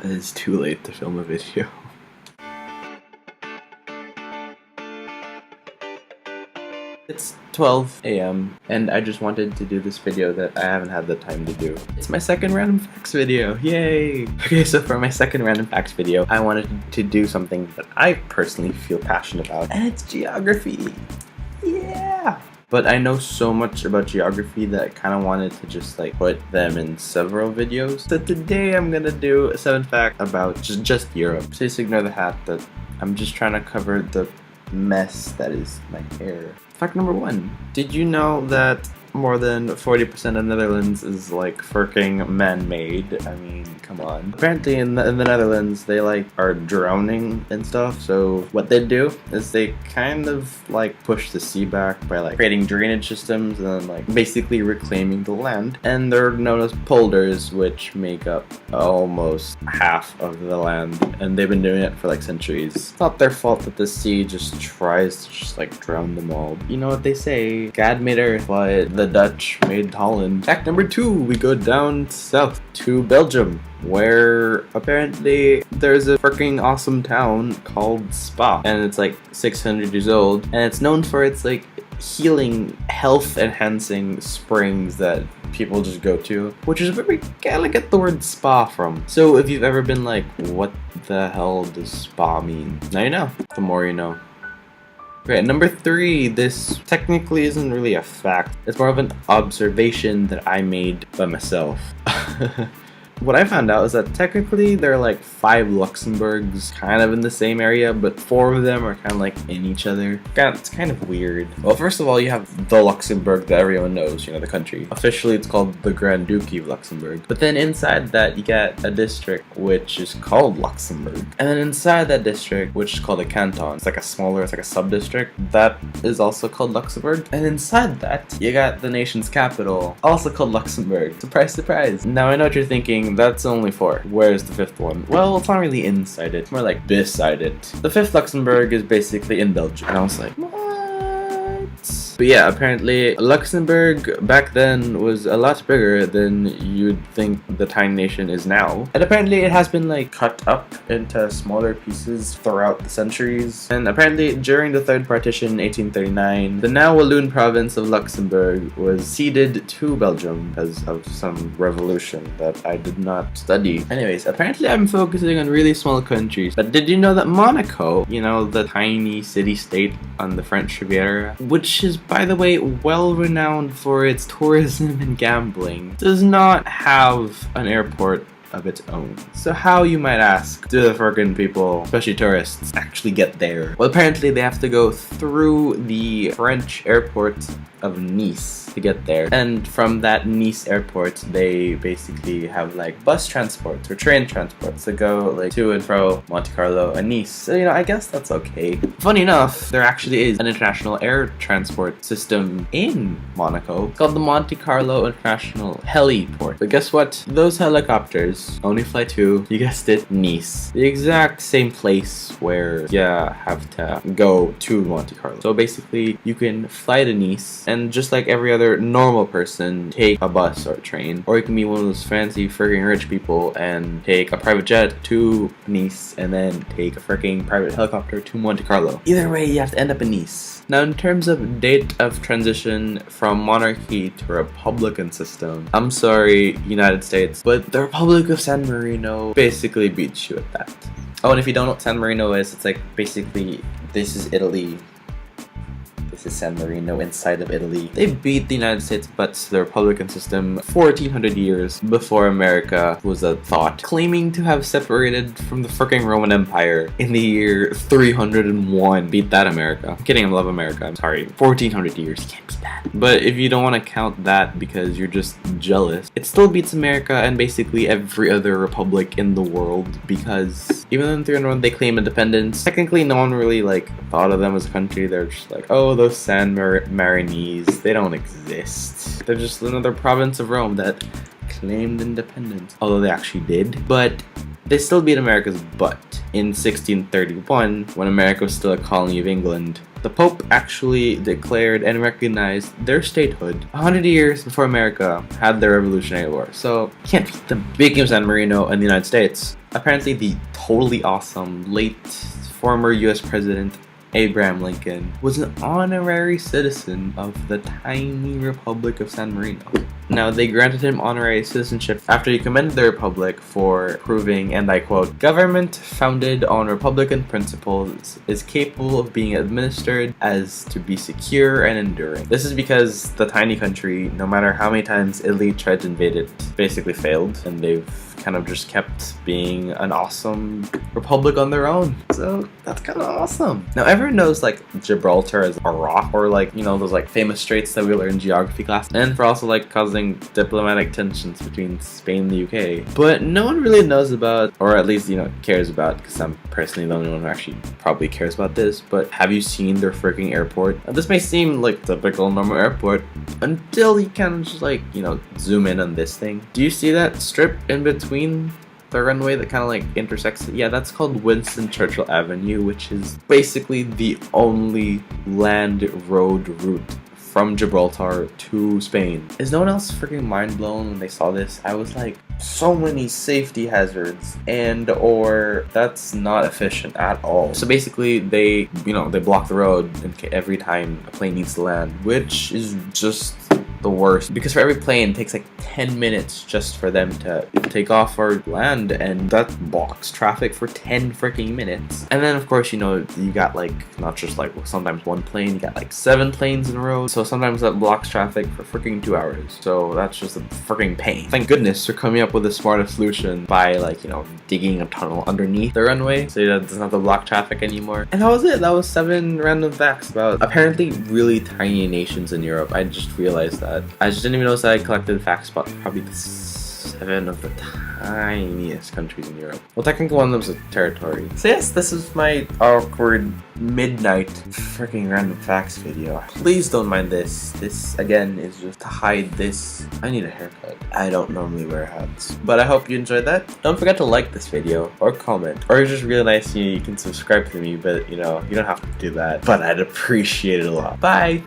It's too late to film a video. It's 12 a.m. and I just wanted to do this video that I haven't had the time to do. It's my second random facts video, yay! Okay, so for my second random facts video, I wanted to do something that I personally feel passionate about, and it's geography. Yeah! But I know so much about geography that I kind of wanted to just like put them in several videos. So today I'm gonna do a 7 fact about just Europe. Please ignore the hat that I'm just trying to cover the mess that is my hair. Fact number 1. Did you know that more than 40% of Netherlands is like freaking man-made? I mean, come on. Apparently in the Netherlands, they like are drowning and stuff, so what they do is they kind of like push the sea back by like creating drainage systems and then like basically reclaiming the land, and they're known as polders, which make up almost half of the land, and they've been doing it for like centuries. It's not their fault that the sea just tries to just like drown them all. You know what they say, God made Earth, but the Dutch made Holland. Fact number 2, we go down south to Belgium, where apparently there's a freaking awesome town called Spa, and it's like 600 years old, and it's known for its like healing, health enhancing springs that people just go to, which is where we kind of get the word spa from. So if you've ever been like, what the hell does spa mean? Now you know. The more you know. Okay, number 3, this technically isn't really a fact. It's more of an observation that I made by myself. What I found out is that technically there are like 5 Luxembourgs kind of in the same area, but 4 of them are kind of like in each other. It's kind of weird. Well, first of all, you have the Luxembourg that everyone knows, you know, the country. Officially, it's called the Grand Duchy of Luxembourg. But then inside that, you get a district which is called Luxembourg. And then inside that district, which is called a canton, it's like a sub-district, that is also called Luxembourg. And inside that, you got the nation's capital, also called Luxembourg. Surprise, surprise. Now I know what you're thinking. That's only 4. Where's the 5th one? Well, it's not really inside it. It's more like beside it. The 5th Luxembourg is basically in Belgium. And I was like, what? But yeah, apparently Luxembourg back then was a lot bigger than you'd think the tiny nation is now. And apparently it has been like cut up into smaller pieces throughout the centuries. And apparently during the 3rd partition in 1839, the now Walloon province of Luxembourg was ceded to Belgium because of some revolution that I did not study. Anyways, apparently I'm focusing on really small countries. But did you know that Monaco, you know, the tiny city-state on the French Riviera, which is by the way well renowned for its tourism and gambling, does not have an airport of its own? So how, you might ask, do the freaking people, especially tourists, actually get there? Well, apparently they have to go through the French airport of Nice to get there, and from that Nice airport they basically have like bus transports or train transports to go like to and fro Monte Carlo and Nice. So you know, I guess that's okay. Funny enough, there actually is an international air transport system in Monaco. It's called the Monte Carlo International Heliport. But guess what? Those helicopters only fly to, you guessed it, Nice. The exact same place where you have to go to Monte Carlo. So basically you can fly to Nice and just like every other normal person, take a bus or a train, or you can be one of those fancy freaking rich people and take a private jet to Nice and then take a freaking private helicopter to Monte Carlo. Either way, you have to end up in Nice. Now, in terms of date of transition from monarchy to republican system, I'm sorry, United States, but the Republic of San Marino basically beats you at that. Oh, and if you don't know what San Marino is, it's like basically, this is Italy. This is San Marino inside of Italy. They beat the United States butts to the Republican system 1400 years before America was a thought, claiming to have separated from the freaking Roman Empire in the year 301. Beat that, America. I'm kidding, I love America. I'm sorry. 1400 years. You can't beat that. But if you don't want to count that because you're just jealous, it still beats America and basically every other republic in the world, because even though in 301 they claim independence, technically no one really like thought of them as a country. They're just like, oh, those San Marinese, they don't exist. They're just another province of Rome that claimed independence, although they actually did. But they still beat America's butt in 1631 when America was still a colony of England. The Pope actually declared and recognized their statehood 100 years before America had their Revolutionary War. So, you can't beat them. Speaking of San Marino and the United States, Apparently the totally awesome late former US President Abraham Lincoln was an honorary citizen of the tiny Republic of San Marino. Now, they granted him honorary citizenship after he commended the Republic for proving, and I quote, "Government founded on Republican principles is capable of being administered as to be secure and enduring." This is because the tiny country, no matter how many times Italy tried to invade it, basically failed, and they've kind of just kept being an awesome republic on their own. So that's kind of awesome. Now, everyone knows like Gibraltar is a rock, or like, you know, those like famous straits that we learned in geography class, and for also like causing diplomatic tensions between Spain and the UK. But no one really knows about, or at least, you know, cares about, because I'm personally the only one who actually probably cares about this, but have you seen their freaking airport? Now, this may seem like typical normal airport until you kind of just like, you know, zoom in on this thing. Do you see that strip in between the runway that kind of like intersects it? Yeah, that's called Winston Churchill Avenue, which is basically the only land road route from Gibraltar to Spain. Is no one else freaking mind blown when they saw this? I was like, so many safety hazards, and or that's not efficient at all. So basically they, you know, they block the road every time a plane needs to land, which is just the worst, because for every plane it takes like 10 minutes just for them to take off or land, and that blocks traffic for 10 freaking minutes. And then of course, you know, you got like not just like sometimes one plane, you got like 7 planes in a row, so sometimes that blocks traffic for freaking 2 hours. So that's just a freaking pain. Thank goodness they're coming up with a smarter solution by like, you know, digging a tunnel underneath the runway so that it doesn't have to block traffic anymore. And that was it. That was 7 random facts about apparently really tiny nations in Europe. I just realized that. I just didn't even notice that I collected facts about probably the 7 of the tiniest countries in Europe. Well, technically one of them is a territory. So yes, this is my awkward midnight freaking random facts video. Please don't mind this. This, again, is just to hide this. I need a haircut. I don't normally wear hats. But I hope you enjoyed that. Don't forget to like this video, or comment, or it's just really nice you can subscribe to me, but you know, you don't have to do that. But I'd appreciate it a lot. Bye!